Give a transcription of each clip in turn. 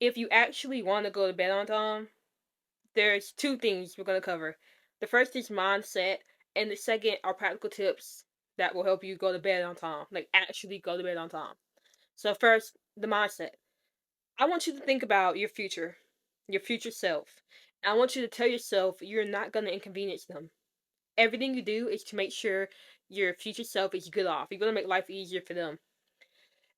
if you actually want to go to bed on time, there's two things we're going to cover. The first is mindset, and the second are practical tips that will help you go to bed on time, like actually go to bed on time. So, first, the mindset. I want you to think about your future self. I want you to tell yourself you're not going to inconvenience them. Everything you do is to make sure your future self is good off. You're going to make life easier for them.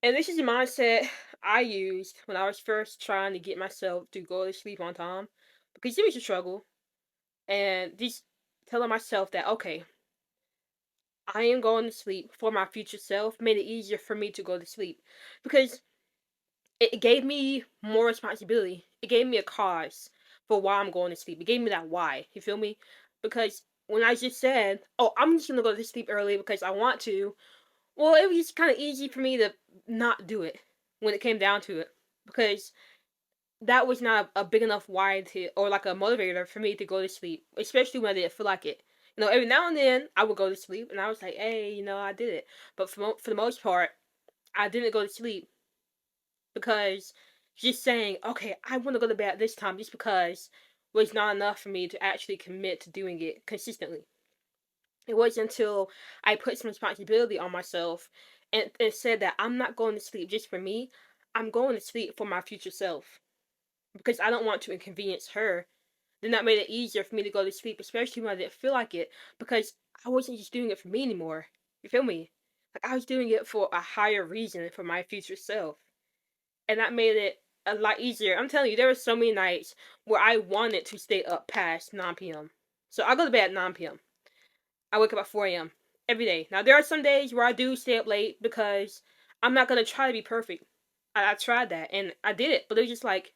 And this is the mindset I used when I was first trying to get myself to go to sleep on time because it was a struggle. And just telling myself that, okay, I am going to sleep for my future self made it easier for me to go to sleep because it gave me more responsibility. It gave me a cause for why I'm going to sleep. It gave me that why. You feel me? Because when I just said, "Oh, I'm just gonna go to sleep early because I want to," well, it was just kind of easy for me to not do it when it came down to it because that was not a big enough why to or like a motivator for me to go to sleep, especially when I didn't feel like it. Every now and then I would go to sleep and I was like, "Hey, I did it," but for the most part, I didn't go to sleep because just saying, okay, I want to go to bed this time just because was not enough for me to actually commit to doing it consistently. It wasn't until I put some responsibility on myself and said that I'm not going to sleep just for me. I'm going to sleep for my future self because I don't want to inconvenience her. Then that made it easier for me to go to sleep, especially when I didn't feel like it, because I wasn't just doing it for me anymore. You feel me? Like I was doing it for a higher reason for my future self, and that made it a lot easier. I'm telling you, there were so many nights where I wanted to stay up past 9 p.m. So I go to bed at 9 p.m. I wake up at 4 a.m. every day. Now there are some days where I do stay up late because I'm not gonna try to be perfect. I tried that and I did it, but it was just like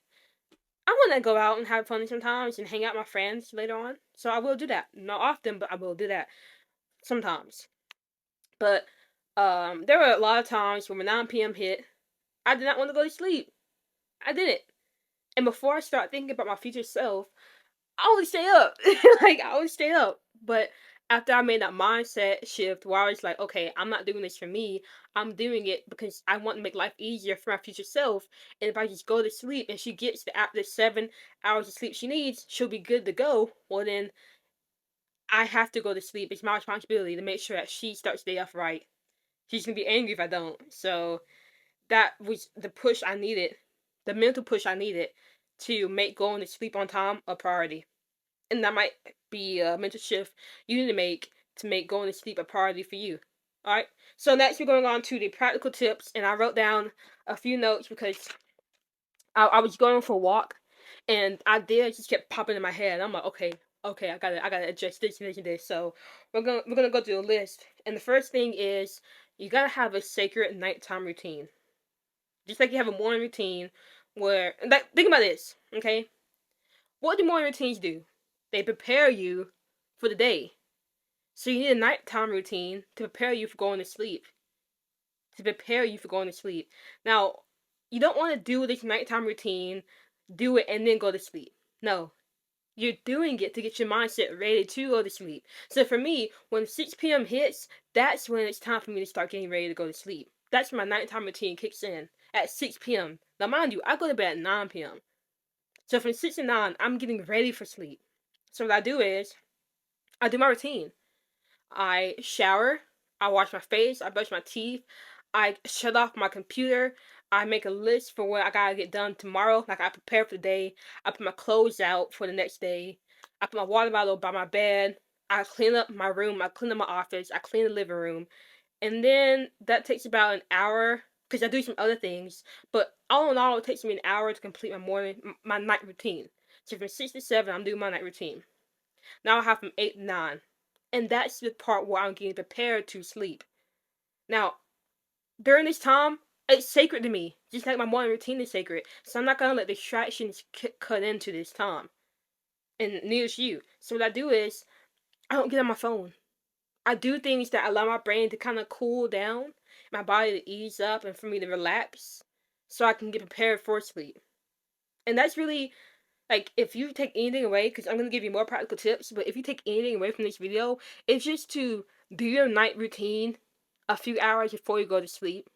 I want to go out and have fun sometimes and hang out with my friends later on. So I will do that. Not often, but I will do that sometimes. But there were a lot of times when 9 p.m. hit, I did not want to go to sleep. I didn't. And before I start thinking about my future self, I would stay up. Like I would stay up. But after I made that mindset shift where I was like, okay, I'm not doing this for me. I'm doing it because I want to make life easier for my future self. And if I just go to sleep and she gets the 7 hours of sleep she needs, she'll be good to go. Well then I have to go to sleep. It's my responsibility to make sure that she starts the day off right. She's gonna be angry if I don't. So that was the push I needed, the mental push I needed to make going to sleep on time a priority. And that might be a mental shift you need to make going to sleep a priority for you. All right. So next we're going on to the practical tips, and I wrote down a few notes because I was going for a walk, and ideas just kept popping in my head. I'm like, okay, I gotta adjust this and this and this. So we're gonna go through the list, and the first thing is you gotta have a sacred nighttime routine, just like you have a morning routine. Where like think about this, okay? What do morning routines do? They prepare you for the day. So you need a nighttime routine to prepare you for going to sleep. To prepare you for going to sleep. Now, you don't want to do this nighttime routine, do it, and then go to sleep. No. You're doing it to get your mindset ready to go to sleep. So for me, when 6 p.m. hits, that's when it's time for me to start getting ready to go to sleep. That's when my nighttime routine kicks in at 6 p.m. Now, mind you, I go to bed at 9 p.m. So from 6 to 9, I'm getting ready for sleep. So what I do is, I do my routine. I shower, I wash my face, I brush my teeth, I shut off my computer, I make a list for what I gotta get done tomorrow. Like I prepare for the day, I put my clothes out for the next day, I put my water bottle by my bed, I clean up my room, I clean up my office, I clean the living room, and then that takes about an hour because I do some other things. But all in all, it takes me an hour to complete my night routine. So from 6 to 7, I'm doing my night routine. Now I have from 8 to 9. And that's the part where I'm getting prepared to sleep. Now, during this time, it's sacred to me. Just like my morning routine is sacred. So I'm not going to let distractions cut into this time. And neither is you. So what I do is, I don't get on my phone. I do things that allow my brain to kind of cool down, my body to ease up, and for me to relax. So I can get prepared for sleep. And that's really like, if you take anything away, because I'm going to give you more practical tips, but if you take anything away from this video, it's just to do your night routine a few hours before you go to sleep,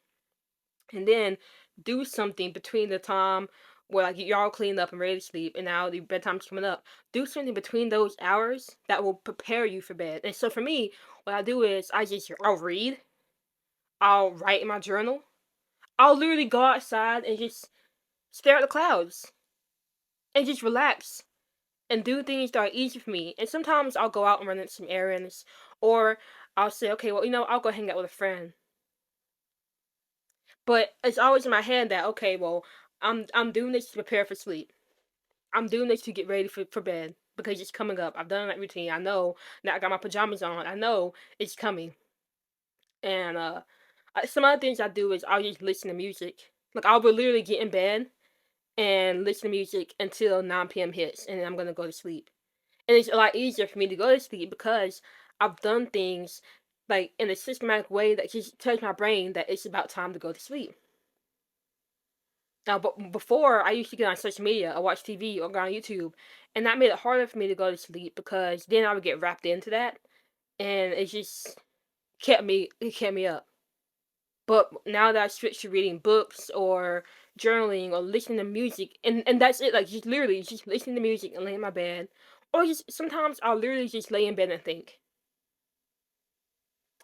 and then do something between the time where like you're all cleaned up and ready to sleep, and now the bedtime's coming up. Do something between those hours that will prepare you for bed. And so for me, what I do is I'll read, I'll write in my journal, I'll literally go outside and just stare at the clouds and just relax and do things that are easy for me. And sometimes I'll go out and run in some errands, or I'll say, okay, well, I'll go hang out with a friend. But it's always in my head that, okay, well, I'm doing this to prepare for sleep. I'm doing this to get ready for bed because it's coming up. I've done that routine. I know that I got my pajamas on. I know it's coming. And some other things I do is I'll just listen to music. Like I'll literally get in bed and listen to music until 9 p.m. hits, and then I'm gonna go to sleep. And it's a lot easier for me to go to sleep because I've done things like in a systematic way that just tells my brain that it's about time to go to sleep. Now, but before I used to get on social media, or watch TV, or go on YouTube, and that made it harder for me to go to sleep because then I would get wrapped into that, and it just kept me up. But now that I switched to reading books or journaling or listening to music, and that's it, like just literally just listening to music and lay in my bed, or just sometimes I'll literally just lay in bed and think.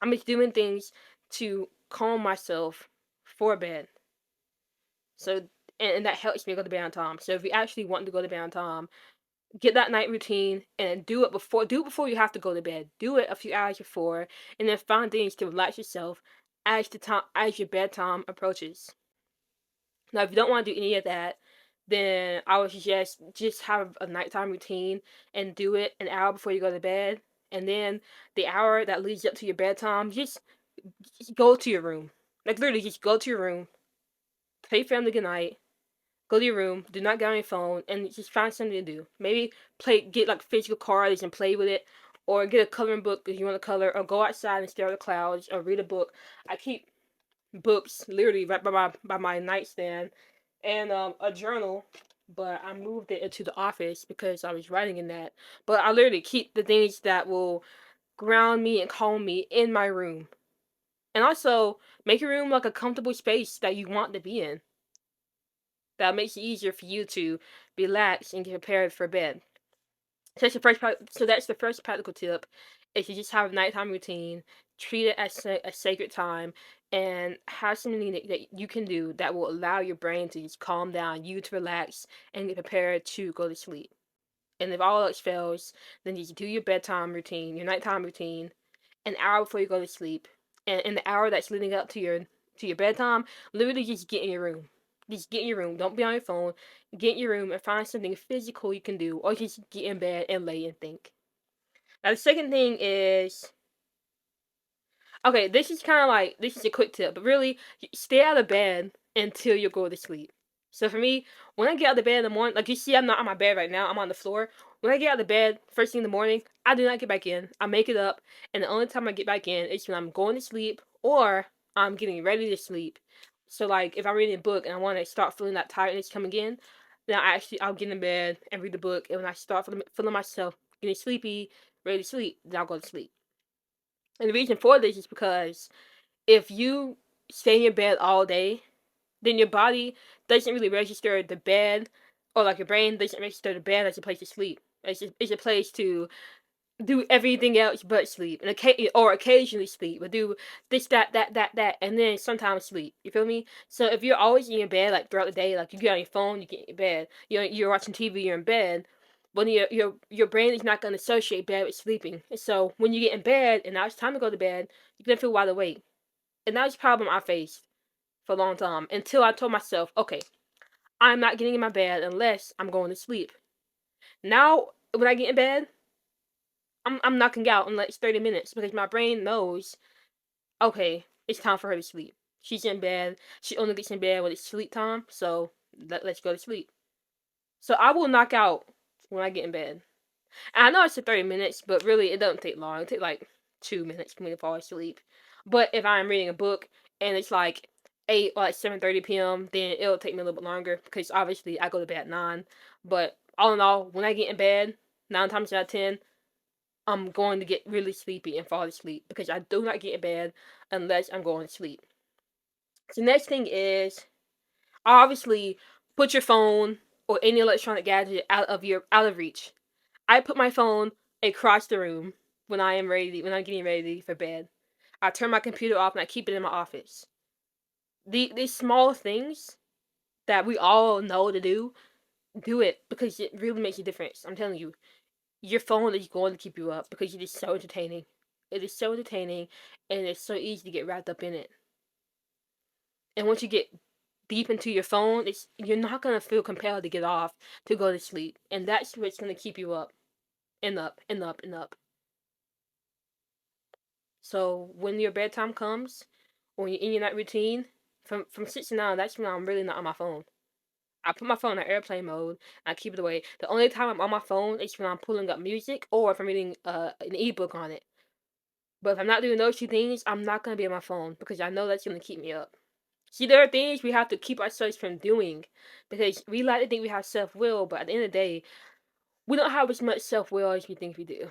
I'm just doing things to calm myself for bed. So and that helps me go to bed on time. So if you actually want to go to bed on time, get that night routine and do it before you have to go to bed. Do it a few hours before, and then find things to relax yourself as your bedtime approaches. Now if you don't want to do any of that, then I would suggest just have a nighttime routine and do it an hour before you go to bed. And then the hour that leads up to your bedtime, just go to your room. Like literally just go to your room, tell your family good night, go to your room, do not get on your phone, and just find something to do. Maybe get like physical cards and play with it, or get a coloring book if you want to color, or go outside and stare at the clouds, or read a book. I keep books literally right by my nightstand, and a journal, but I moved it into the office because I was writing in that. But I literally keep the things that will ground me and calm me in my room. And also make your room like a comfortable space that you want to be in. That makes it easier for you to relax and get prepared for bed. So that's the first practical tip. Is you just have a nighttime routine, treat it as a sacred time, and have something that you can do that will allow your brain to just calm down, you to relax, and get prepared to go to sleep. And if all else fails, then you do your bedtime routine, your nighttime routine, an hour before you go to sleep. And in the hour that's leading up to your bedtime, literally just get in your room. Just get in your room. Don't be on your phone. Get in your room and find something physical you can do, or just get in bed and lay and think. Now the second thing is, okay, this is a quick tip, but really stay out of bed until you go to sleep. So for me, when I get out of bed in the morning, like you see, I'm not on my bed right now. I'm on the floor. When I get out of bed first thing in the morning, I do not get back in. I make it up, and the only time I get back in is when I'm going to sleep or I'm getting ready to sleep. So like if I'm reading a book and I want to start feeling that tiredness coming in, then I'll get in bed and read the book. And when I start feeling myself getting sleepy, ready to sleep, then I'll go to sleep. And the reason for this is because if you stay in your bed all day, then your body doesn't really register the bed, or like your brain doesn't register the bed as a place to sleep. It's a place to do everything else but sleep, and occasionally sleep, but do this, that, and then sometimes sleep. You feel me? So if you're always in your bed, like throughout the day, like you get on your phone, you get in your bed, you're watching TV, you're in bed. When your brain is not going to associate bed with sleeping, and so when you get in bed and now it's time to go to bed, you're gonna feel wide awake, and that's a problem I faced for a long time until I told myself, okay, I'm not getting in my bed unless I'm going to sleep. Now, when I get in bed, I'm knocking out in like 30 minutes because my brain knows, okay, it's time for her to sleep. She's in bed. She only gets in bed when it's sleep time, so let's go to sleep. So I will knock out when I get in bed. And I know it's 30 minutes, but really it doesn't take long. It takes like 2 minutes for me to fall asleep. But if I'm reading a book and it's like 8 or like 7:30 p.m., then it'll take me a little bit longer because obviously I go to bed at 9. But all in all, when I get in bed, 9 times out of 10, I'm going to get really sleepy and fall asleep because I do not get in bed unless I'm going to sleep. So the next thing is obviously put your phone or any electronic gadget out of reach. I put my phone across the room when I'm getting ready for bed. I turn my computer off and I keep it in my office. These small things that we all know to do it because it really makes a difference. I'm telling you, your phone is going to keep you up because it is so entertaining. It is so entertaining, and it's so easy to get wrapped up in it. And once you get deep into your phone, you're not gonna feel compelled to get off to go to sleep, and that's what's gonna keep you up and up and up and up. So when your bedtime comes, or when you're in your night routine, from 6 to 9, that's when I'm really not on my phone. I put my phone in airplane mode and I keep it away. The only time I'm on my phone is when I'm pulling up music or if I'm reading an ebook on it. But if I'm not doing those two things, I'm not gonna be on my phone because I know that's gonna keep me up. See, there are things we have to keep ourselves from doing because we like to think we have self will, but at the end of the day, we don't have as much self will as we think we do.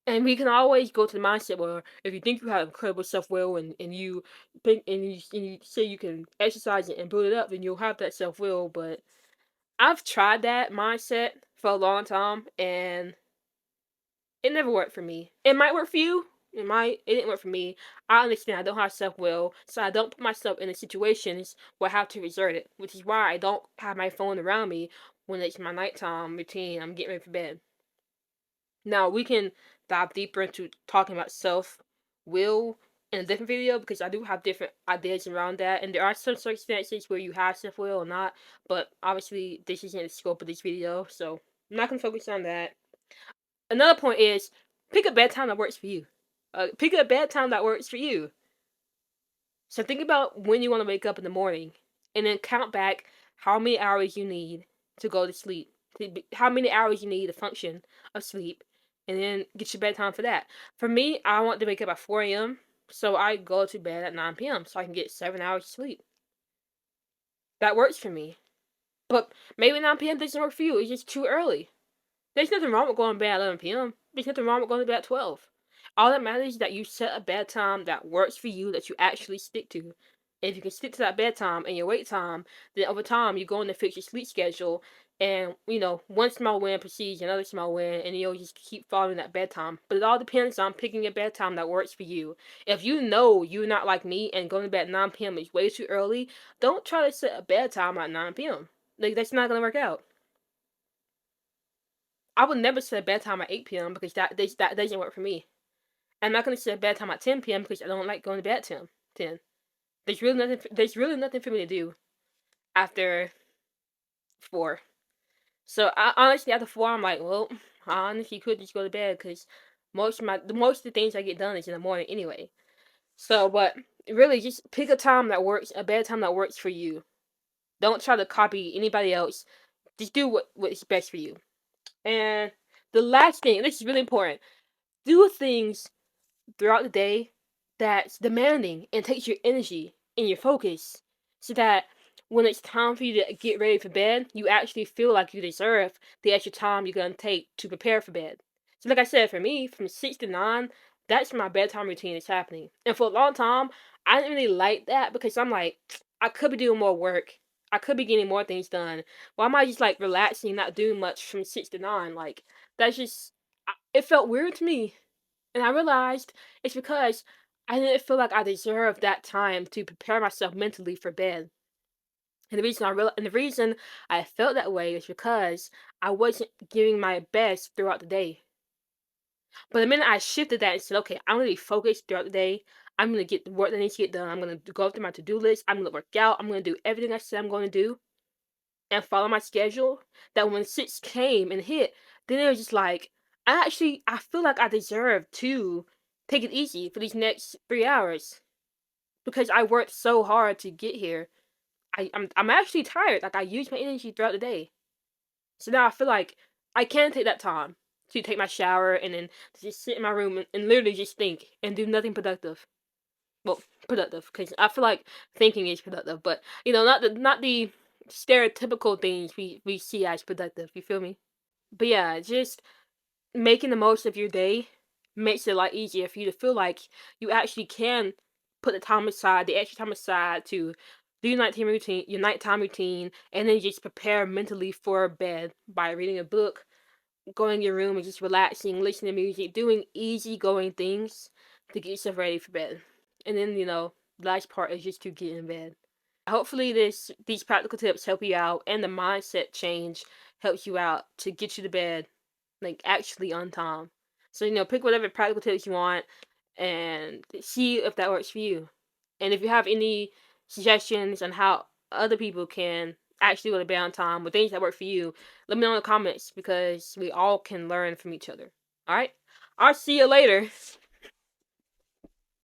And we can always go to the mindset where if you think you have incredible self will and you think and you say you can exercise it and build it up, then you'll have that self will. But I've tried that mindset for a long time and it never worked for me. It might work for you. It didn't work for me. I understand I don't have self will, so I don't put myself in the situations where I have to resort it, which is why I don't have my phone around me when it's my nighttime routine. I'm getting ready for bed. Now we can dive deeper into talking about self will in a different video because I do have different ideas around that, and there are some circumstances where you have self will or not. But obviously, this isn't the scope of this video, so I'm not gonna focus on that. Another point is pick a bedtime that works for you. Pick a bedtime that works for you. So think about when you want to wake up in the morning, and then count back how many hours you need to go to sleep. How many hours you need to function of sleep, and then get your bedtime for that. For me, I want to wake up at 4 a.m., so I go to bed at 9 p.m. so I can get 7 hours of sleep. That works for me. But maybe 9 p.m. doesn't work for you. It's just too early. There's nothing wrong with going to bed at 11 p.m. There's nothing wrong with going to bed at 12. All that matters is that you set a bedtime that works for you, that you actually stick to. And if you can stick to that bedtime and your wake time, then over time you're going to fix your sleep schedule. And, one small win precedes another small win, and you'll just keep following that bedtime. But it all depends on picking a bedtime that works for you. If you know you're not like me and going to bed at 9 p.m. is way too early, don't try to set a bedtime at 9 p.m. That's not going to work out. I would never set a bedtime at 8 p.m. because that doesn't work for me. I'm not gonna set a bedtime at 10 p.m. because I don't like going to bed at 10. There's really nothing for me to do after 4. So I honestly after 4 I'm like, well, I honestly could just go to bed because most of the things I get done is in the morning anyway. So, but really just pick a time that works, a bedtime that works for you. Don't try to copy anybody else. Just do what is best for you. And the last thing, this is really important, do things throughout the day that's demanding and takes your energy and your focus so that when it's time for you to get ready for bed, you actually feel like you deserve the extra time you're going to take to prepare for bed. So, like I said, for me, from 6 to 9, that's my bedtime routine is happening. And for a long time, I didn't really like that because I'm like, I could be doing more work. I could be getting more things done. Why am I just like relaxing, not doing much from 6 to 9? Like, that's just, it felt weird to me. And I realized it's because I didn't feel like I deserved that time to prepare myself mentally for bed. And the reason I felt that way is because I wasn't giving my best throughout the day. But the minute I shifted that and said, okay, I'm gonna be focused throughout the day. I'm gonna get the work that needs to get done. I'm gonna go through my to-do list. I'm gonna work out. I'm gonna do everything I said I'm gonna do and follow my schedule. That when 6 came and hit, then it was just like I feel like I deserve to take it easy for these next 3 hours because I worked so hard to get here. I'm actually tired. Like I used my energy throughout the day, so now I feel like I can take that time to take my shower and then just sit in my room and literally just think and do nothing productive. Well, productive because I feel like thinking is productive, but not the stereotypical things we see as productive. You feel me? But yeah, just making the most of your day makes it a lot easier for you to feel like you actually can put the time aside, the extra time aside to do your nighttime routine, and then just prepare mentally for bed by reading a book, going in your room and just relaxing, listening to music, doing easygoing things to get yourself ready for bed. And then, the last part is just to get in bed. Hopefully these practical tips help you out, and the mindset change helps you out to get you to bed like actually on time. So, pick whatever practical tips you want and see if that works for you. And if you have any suggestions on how other people can actually go to bed on time with things that work for you, let me know in the comments because we all can learn from each other. All right? I'll see you later.